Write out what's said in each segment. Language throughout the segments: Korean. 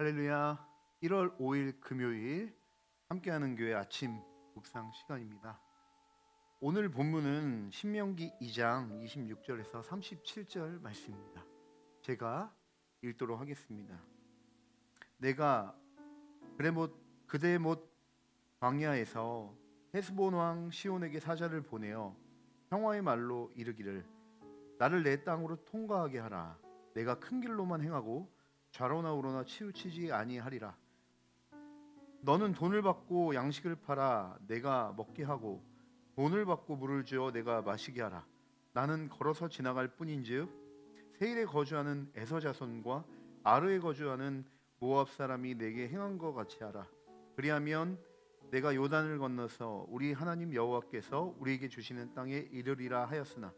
할렐루야. 1월 5일 금요일 함께하는 교회 아침 묵상 시간입니다. 오늘 본문은 신명기 2장 26절에서 37절 말씀입니다. 제가 읽도록 하겠습니다. 내가 그대 못 광야에서 헤스본 왕 시온에게 사자를 보내어 평화의 말로 이르기를 나를 내 땅으로 통과하게 하라. 내가 큰 길로만 행하고 좌로나 우로나 치우치지 아니하리라. 너는 돈을 받고 양식을 팔아 내가 먹게 하고 돈을 받고 물을 주어 내가 마시게 하라. 나는 걸어서 지나갈 뿐인즉 세일에 거주하는 에서 자손과 아르에 거주하는 모압 사람이 내게 행한 것 같이 하라. 그리하면 내가 요단을 건너서 우리 하나님 여호와께서 우리에게 주시는 땅에 이르리라 하였으나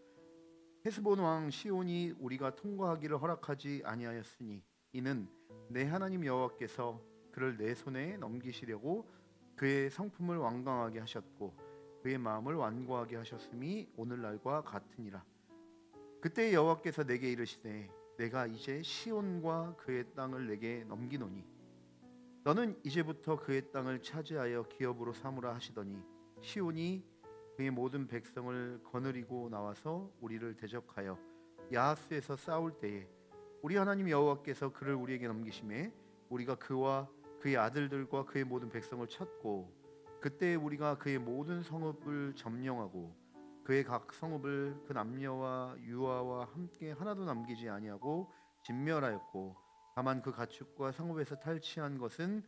헤스본 왕 시온이 우리가 통과하기를 허락하지 아니하였으니 이는 내 하나님 여호와께서 그를 내 손에 넘기시려고 그의 성품을 완강하게 하셨고 그의 마음을 완고하게 하셨음이 오늘날과 같으니라. 그때 여호와께서 내게 이르시되 내가 이제 시온과 그의 땅을 내게 넘기노니 너는 이제부터 그의 땅을 차지하여 기업으로 삼으라 하시더니 시온이 그의 모든 백성을 거느리고 나와서 우리를 대적하여 야하스에서 싸울 때에 우리 하나님 여호와께서 그를 우리에게 넘기심에 우리가 그와 그의 아들들과 그의 모든 백성을 쳤고 그때 우리가 그의 모든 성읍을 점령하고 그의 각 성읍을 그 남녀와 유아와 함께 하나도 남기지 아니하고 진멸하였고 다만 그 가축과 성읍에서 탈취한 것은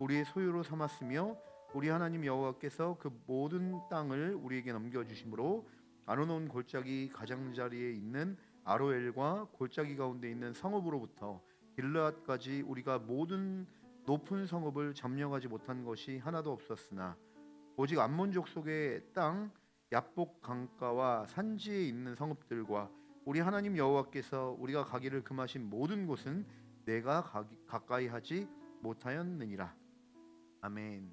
우리의 소유로 삼았으며 우리 하나님 여호와께서 그 모든 땅을 우리에게 넘겨주심으로 아르논 골짜기 가장자리에 있는 아로엘과 골짜기 가운데 있는 성읍으로부터 길르앗까지 우리가 모든 높은 성읍을 점령하지 못한 것이 하나도 없었으나 오직 암몬 족속의 땅 야복 강가와 산지에 있는 성읍들과 우리 하나님 여호와께서 우리가 가기를 금하신 모든 곳은 내가 가까이 하지 못하였느니라. 아멘.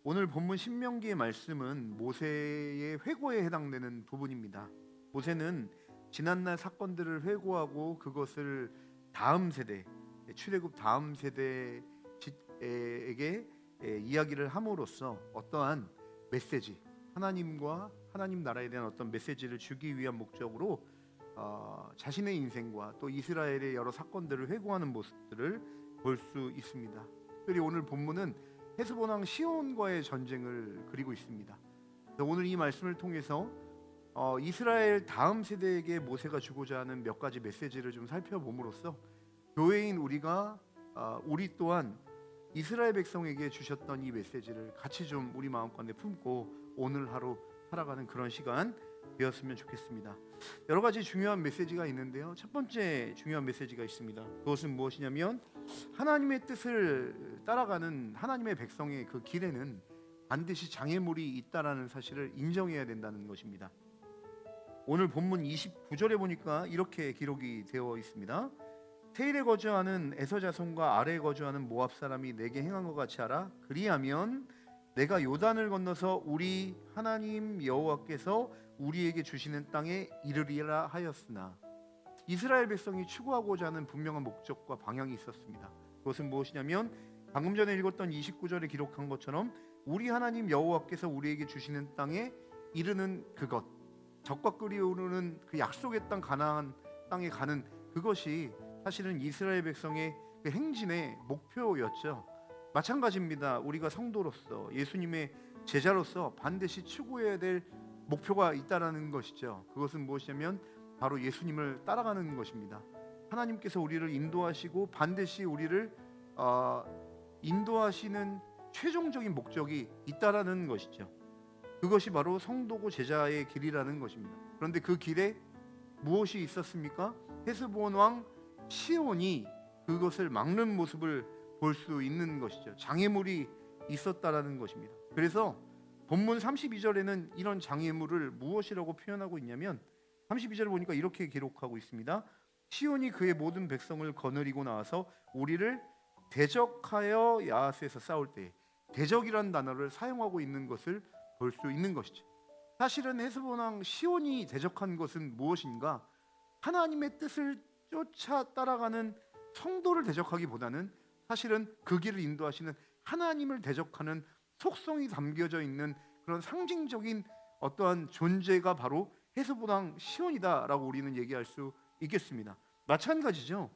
오늘 본문 신명기의 말씀은 모세의 회고에 해당되는 부분입니다. 모세는 지난날 사건들을 회고하고 그것을 다음 세대, 출애굽 다음 세대에게 이야기를 함으로써 어떠한 메시지, 하나님과 하나님 나라에 대한 어떤 메시지를 주기 위한 목적으로 자신의 인생과 또 이스라엘의 여러 사건들을 회고하는 모습들을 볼 수 있습니다. 특별히 오늘 본문은 헤스본 왕 시온과의 전쟁을 그리고 있습니다. 오늘 이 말씀을 통해서 이스라엘 다음 세대에게 모세가 주고자 하는 몇 가지 메시지를 좀 살펴봄으로써 교회인 우리 또한 이스라엘 백성에게 주셨던 이 메시지를 같이 좀 우리 마음가운데 품고 오늘 하루 살아가는 그런 시간 되었으면 좋겠습니다. 여러 가지 중요한 메시지가 있는데요. 첫 번째 중요한 메시지가 있습니다. 그것은 무엇이냐면 하나님의 뜻을 따라가는 하나님의 백성의 그 길에는 반드시 장애물이 있다라는 사실을 인정해야 된다는 것입니다. 오늘 본문 29절에 보니까 이렇게 기록이 되어 있습니다. 세일에 거주하는 에서 자손과 아래에 거주하는 모압 사람이 내게 행한 것 같이 하라. 그리하면 내가 요단을 건너서 우리 하나님 여호와께서 우리에게 주시는 땅에 이르리라 하였으나 이스라엘 백성이 추구하고자 하는 분명한 목적과 방향이 있었습니다. 그것은 무엇이냐면 방금 전에 읽었던 29절에 기록한 것처럼 우리 하나님 여호와께서 우리에게 주시는 땅에 이르는 그것, 적과 꿀이 흐르는 그 약속의 땅 가나안 땅에 가는 그것이 사실은 이스라엘 백성의 그 행진의 목표였죠. 마찬가지입니다. 우리가 성도로서 예수님의 제자로서 반드시 추구해야 될 목표가 있다라는 것이죠. 그것은 무엇이냐면 바로 예수님을 따라가는 것입니다. 하나님께서 우리를 인도하시고 반드시 우리를 인도하시는 최종적인 목적이 있다라는 것이죠. 그것이 바로 성도고 제자의 길이라는 것입니다. 그런데 그 길에 무엇이 있었습니까? 헤스본 왕 시온이 그것을 막는 모습을 볼 수 있는 것이죠. 장애물이 있었다라는 것입니다. 그래서 본문 32절에는 이런 장애물을 무엇이라고 표현하고 있냐면 32절을 보니까 이렇게 기록하고 있습니다. 시온이 그의 모든 백성을 거느리고 나와서 우리를 대적하여 야하스에서 싸울 때, 대적이라는 단어를 사용하고 있는 것을 볼 수 있는 것이죠. 사실은 헤스본 왕 시온이 대적한 것은 무엇인가? 하나님의 뜻을 쫓아 따라가는 성도를 대적하기보다는 사실은 그 길을 인도하시는 하나님을 대적하는 속성이 담겨져 있는 그런 상징적인 어떠한 존재가 바로 헤스본 왕 시온이다라고 우리는 얘기할 수 있겠습니다. 마찬가지죠.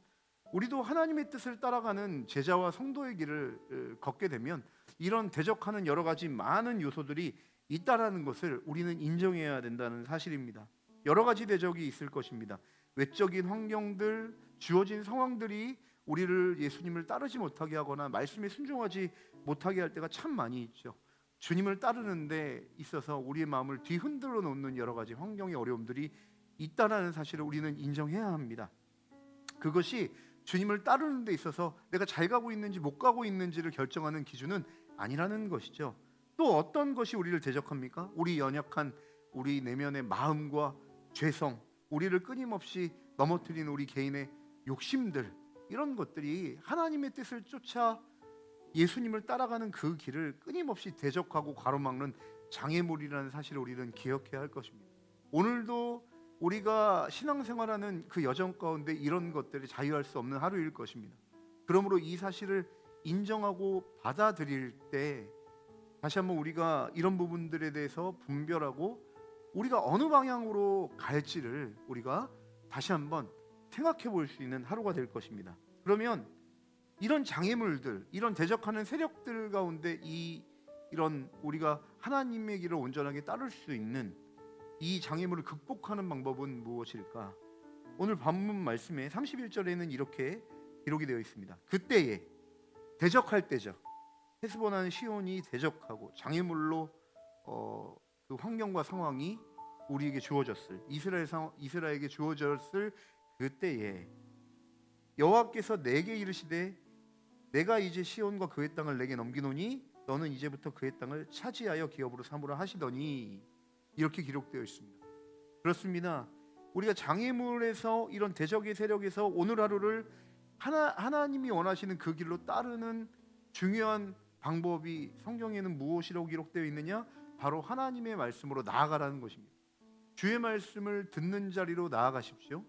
우리도 하나님의 뜻을 따라가는 제자와 성도의 길을 걷게 되면 이런 대적하는 여러 가지 많은 요소들이 있다라는 것을 우리는 인정해야 된다는 사실입니다. 여러 가지 대적이 있을 것입니다. 외적인 환경들, 주어진 상황들이 우리를 예수님을 따르지 못하게 하거나 말씀에 순종하지 못하게 할 때가 참 많이 있죠. 주님을 따르는 데 있어서 우리의 마음을 뒤흔들어 놓는 여러 가지 환경의 어려움들이 있다라는 사실을 우리는 인정해야 합니다. 그것이 주님을 따르는 데 있어서 내가 잘 가고 있는지 못 가고 있는지를 결정하는 기준은 아니라는 것이죠. 또 어떤 것이 우리를 대적합니까? 우리 연약한 우리 내면의 마음과 죄성, 우리를 끊임없이 넘어뜨리는 우리 개인의 욕심들, 이런 것들이 하나님의 뜻을 쫓아 예수님을 따라가는 그 길을 끊임없이 대적하고 가로막는 장애물이라는 사실을 우리는 기억해야 할 것입니다. 오늘도 우리가 신앙생활하는 그 여정 가운데 이런 것들이 자유할 수 없는 하루일 것입니다. 그러므로 이 사실을 인정하고 받아들일 때 다시 한번 우리가 이런 부분들에 대해서 분별하고 우리가 어느 방향으로 갈지를 우리가 다시 한번 생각해 볼 수 있는 하루가 될 것입니다. 그러면 이런 장애물들, 이런 대적하는 세력들 가운데 이런 우리가 하나님의 길을 온전하게 따를 수 있는 이 장애물을 극복하는 방법은 무엇일까? 오늘 본문 말씀에 31절에는 이렇게 기록이 되어 있습니다. 그때에, 대적할 때죠. 헤스본 왕 시온이 대적하고 장애물로 그 환경과 상황이 우리에게 주어졌을, 이스라엘에게 주어졌을 그때에 여호와께서 내게 이르시되 내가 이제 시온과 그의 땅을 내게 넘기노니 너는 이제부터 그의 땅을 차지하여 기업으로 삼으라 하시더니, 이렇게 기록되어 있습니다. 그렇습니다. 우리가 장애물에서 이런 대적의 세력에서 오늘 하루를 하나님이 원하시는 그 길로 따르는 중요한 방법이 성경에는 무엇이라고 기록되어 있느냐? 바로 하나님의 말씀으로 나아가라는 것입니다. 주의 말씀을 듣는 자리로 나아가십시오.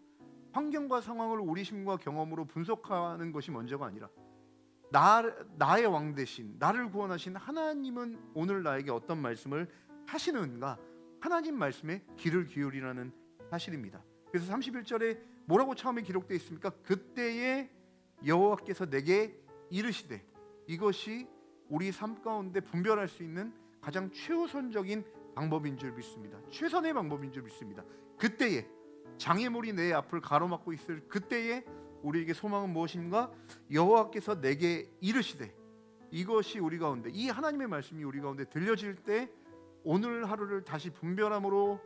환경과 상황을 우리 심과 경험으로 분석하는 것이 먼저가 아니라 나의 왕 대신 나를 구원하신 하나님은 오늘 나에게 어떤 말씀을 하시는가, 하나님 말씀에 귀를 기울이라는 사실입니다. 그래서 31절에 뭐라고 처음에 기록되어 있습니까? 그때에 여호와께서 내게 이르시되, 이것이 우리 삶 가운데 분별할 수 있는 가장 최우선적인 방법인 줄 믿습니다. 최선의 방법인 줄 믿습니다. 그때에, 장애물이 내 앞을 가로막고 있을 그때에 우리에게 소망은 무엇인가? 여호와께서 내게 이르시되, 이것이 우리 가운데, 이 하나님의 말씀이 우리 가운데 들려질 때 오늘 하루를 다시 분별함으로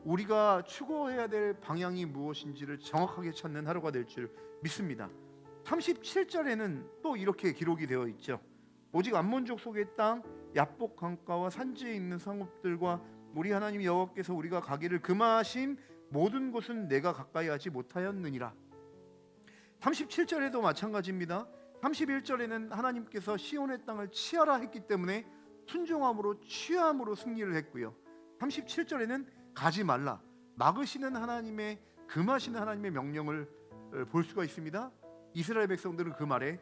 우리가 추구해야 될 방향이 무엇인지를 정확하게 찾는 하루가 될 줄 믿습니다. 37절에는 또 이렇게 기록이 되어 있죠. 오직 암몬족 속의 땅 야복 강가와 산지에 있는 성읍들과 우리 하나님 여호와께서 우리가 가기를 금하신 모든 곳은 내가 가까이 하지 못하였느니라. 37절에도 마찬가지입니다. 31절에는 하나님께서 시온의 땅을 취하라 했기 때문에 순종함으로 취함으로 승리를 했고요. 37절에는 가지 말라, 막으시는 하나님의, 금하시는 하나님의 명령을 볼 수가 있습니다. 이스라엘 백성들은 그 말에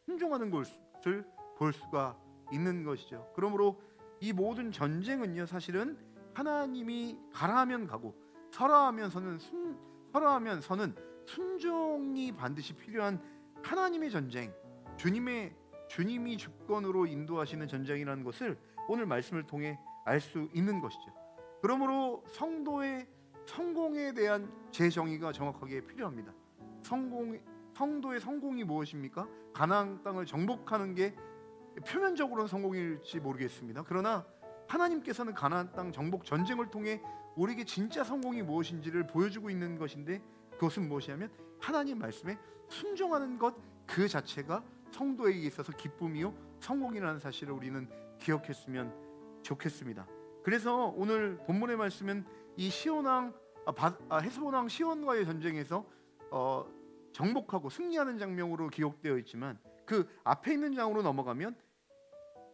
순종하는 것을 볼 수가 있는 것이죠. 그러므로 이 모든 전쟁은요, 사실은 하나님이 가라 하면 가고 서라 하면서는 서는 순종이 반드시 필요한 하나님의 전쟁, 주님이 주권으로 인도하시는 전쟁이라는 것을 오늘 말씀을 통해 알 수 있는 것이죠. 그러므로 성도의 성공에 대한 재정의가 정확하게 필요합니다. 성도의 성공이 무엇입니까? 가나안 땅을 정복하는 게 표면적으로는 성공일지 모르겠습니다. 그러나 하나님께서는 가나안 땅 정복 전쟁을 통해 우리에게 진짜 성공이 무엇인지를 보여주고 있는 것인데, 그것은 무엇이냐면 하나님 말씀에 순종하는 것 그 자체가 성도에게 있어서 기쁨이요 성공이라는 사실을 우리는 기억했으면 좋겠습니다. 그래서 오늘 본문의 말씀은 이 헤스본 왕 시온과의 전쟁에서 정복하고 승리하는 장면으로 기록되어 있지만, 그 앞에 있는 장으로 넘어가면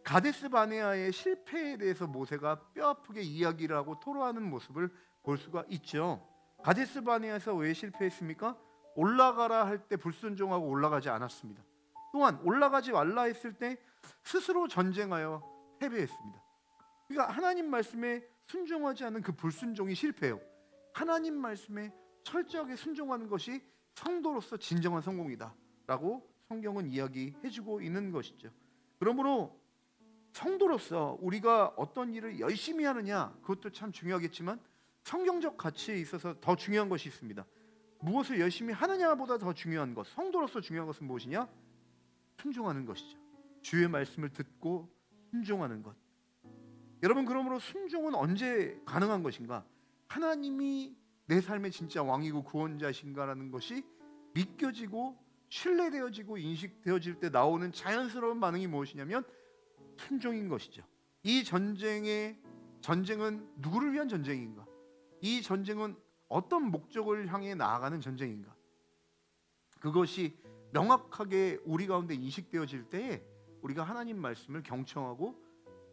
가데스 바네아의 실패에 대해서 모세가 뼈아프게 이야기를 하고 토로하는 모습을 볼 수가 있죠. 가데스 바네아에서 왜 실패했습니까? 올라가라 할 때 불순종하고 올라가지 않았습니다. 또한 올라가지 말라 했을 때 스스로 전쟁하여 패배했습니다. 그러니까 하나님 말씀에 순종하지 않은 그 불순종이 실패예요. 하나님 말씀에 철저하게 순종하는 것이 성도로서 진정한 성공이다 라고 성경은 이야기해주고 있는 것이죠. 그러므로 성도로서 우리가 어떤 일을 열심히 하느냐, 그것도 참 중요하겠지만 성경적 가치에 있어서 더 중요한 것이 있습니다. 무엇을 열심히 하느냐보다 더 중요한 것, 성도로서 중요한 것은 무엇이냐? 순종하는 것이죠. 주의 말씀을 듣고 순종하는 것. 여러분, 그러므로 순종은 언제 가능한 것인가? 하나님이 내 삶의 진짜 왕이고 구원자신가라는 것이 믿겨지고 신뢰되어지고 인식되어질 때 나오는 자연스러운 반응이 무엇이냐면 순종인 것이죠. 이 전쟁은 누구를 위한 전쟁인가? 이 전쟁은 어떤 목적을 향해 나아가는 전쟁인가? 그것이 명확하게 우리 가운데 인식되어질 때에 우리가 하나님 말씀을 경청하고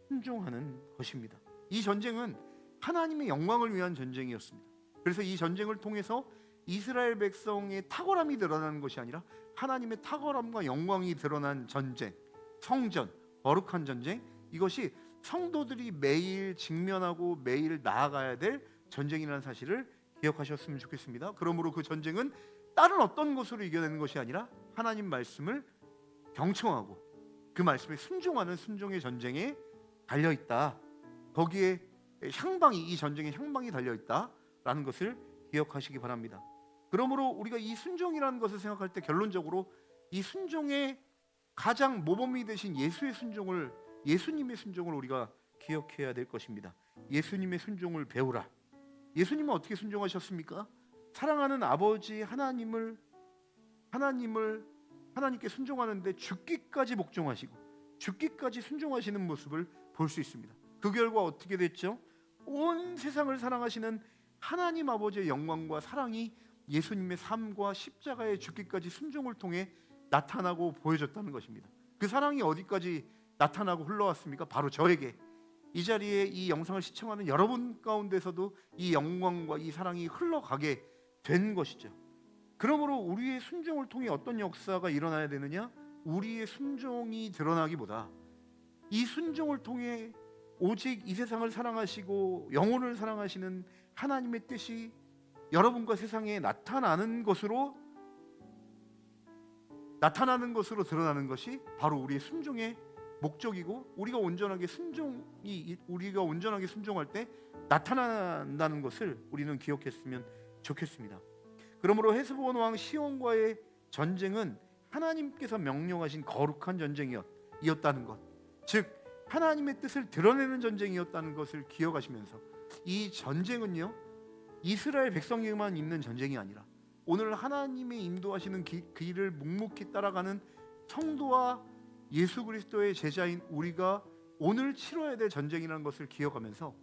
순종하는 것입니다. 이 전쟁은 하나님의 영광을 위한 전쟁이었습니다. 그래서 이 전쟁을 통해서 이스라엘 백성의 탁월함이 드러나는 것이 아니라 하나님의 탁월함과 영광이 드러난 전쟁, 성전, 거룩한 전쟁, 이것이 성도들이 매일 직면하고 매일 나아가야 될 전쟁이라는 사실을 기억하셨으면 좋겠습니다. 그러므로 그 전쟁은 다른 어떤 것으로 이겨내는 것이 아니라 하나님 말씀을 경청하고 그 말씀에 순종하는 순종의 전쟁에 달려있다. 거기에 이 전쟁의 향방이 달려있다라는 것을 기억하시기 바랍니다. 그러므로 우리가 이 순종이라는 것을 생각할 때 결론적으로 이 순종의 가장 모범이 되신 예수님의 순종을 우리가 기억해야 될 것입니다. 예수님의 순종을 배우라. 예수님은 어떻게 순종하셨습니까? 사랑하는 아버지 하나님께 순종하는데 죽기까지 복종하시고 죽기까지 순종하시는 모습을 볼 수 있습니다. 그 결과 어떻게 됐죠? 온 세상을 사랑하시는 하나님 아버지의 영광과 사랑이 예수님의 삶과 십자가의 죽기까지 순종을 통해 나타나고 보여졌다는 것입니다. 그 사랑이 어디까지 나타나고 흘러왔습니까? 바로 저에게, 이 자리에 이 영상을 시청하는 여러분 가운데서도 이 영광과 이 사랑이 흘러가게 된 것이죠. 그러므로 우리의 순종을 통해 어떤 역사가 일어나야 되느냐? 우리의 순종이 드러나기보다 이 순종을 통해 오직 이 세상을 사랑하시고 영혼을 사랑하시는 하나님의 뜻이 여러분과 세상에 나타나는 것으로 드러나는 것이 바로 우리의 순종의 목적이고 우리가 온전하게 순종할 때 나타난다는 것을 우리는 기억했으면 좋겠습니다. 그러므로 헤스본 왕 시온과의 전쟁은 하나님께서 명령하신 거룩한 전쟁이었다는 것, 즉 하나님의 뜻을 드러내는 전쟁이었다는 것을 기억하시면서 이 전쟁은요 이스라엘 백성에게만 있는 전쟁이 아니라 오늘 하나님의 인도하시는 길을 묵묵히 따라가는 성도와 예수 그리스도의 제자인 우리가 오늘 치러야 될 전쟁이라는 것을 기억하면서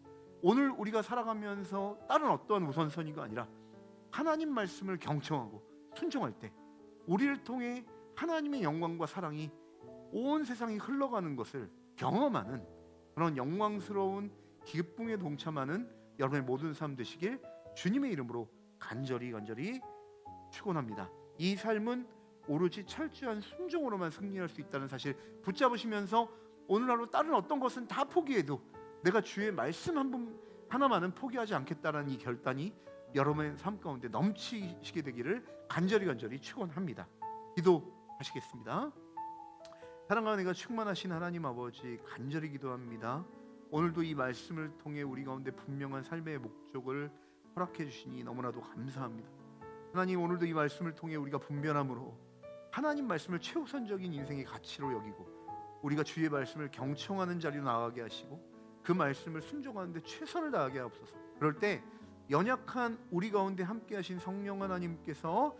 오늘 우리가 살아가면서 다른 어떠한 우선순위가 아니라 하나님 말씀을 경청하고 순종할 때 우리를 통해 하나님의 영광과 사랑이 온 세상이 흘러가는 것을 경험하는 그런 영광스러운 기쁨에 동참하는 여러분의 모든 삶 되시길 주님의 이름으로 간절히 축원합니다. 이 삶은 오로지 철저한 순종으로만 승리할 수 있다는 사실 붙잡으시면서 오늘 하루 다른 어떤 것은 다 포기해도 내가 주의 말씀 하나만은 포기하지 않겠다라는 이 결단이 여러분의 삶 가운데 넘치시게 되기를 간절히 축원합니다. 기도하시겠습니다. 사랑과 은혜가 충만하신 하나님 아버지, 간절히 기도합니다. 오늘도 이 말씀을 통해 우리 가운데 분명한 삶의 목적을 허락해 주시니 너무나도 감사합니다. 하나님, 오늘도 이 말씀을 통해 우리가 분별함으로 하나님 말씀을 최우선적인 인생의 가치로 여기고 우리가 주의 말씀을 경청하는 자리로 나아가게 하시고 그 말씀을 순종하는 데 최선을 다하게 하옵소서. 그럴 때 연약한 우리 가운데 함께 하신 성령 하나님께서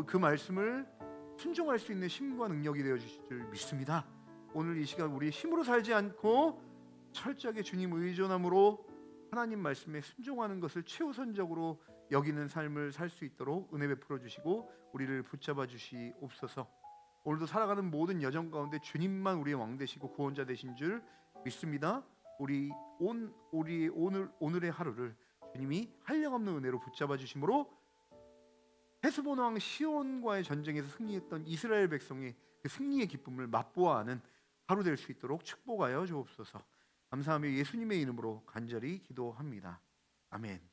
그 말씀을 순종할 수 있는 힘과 능력이 되어 주실 줄 믿습니다. 오늘 이 시간 우리의 힘으로 살지 않고 철저하게 주님 의존함으로 하나님 말씀에 순종하는 것을 최우선적으로 여기는 삶을 살 수 있도록 은혜 베풀어 주시고 우리를 붙잡아 주시옵소서. 오늘도 살아가는 모든 여정 가운데 주님만 우리의 왕 되시고 구원자 되신 줄 믿습니다. 우리의 오늘의 하루를 주님이 한량없는 은혜로 붙잡아 주심으로 헤스본 왕 시온과의 전쟁에서 승리했던 이스라엘 백성의 그 승리의 기쁨을 맛보아하는 하루 될 수 있도록 축복하여 주옵소서. 감사하며 예수님의 이름으로 간절히 기도합니다. 아멘.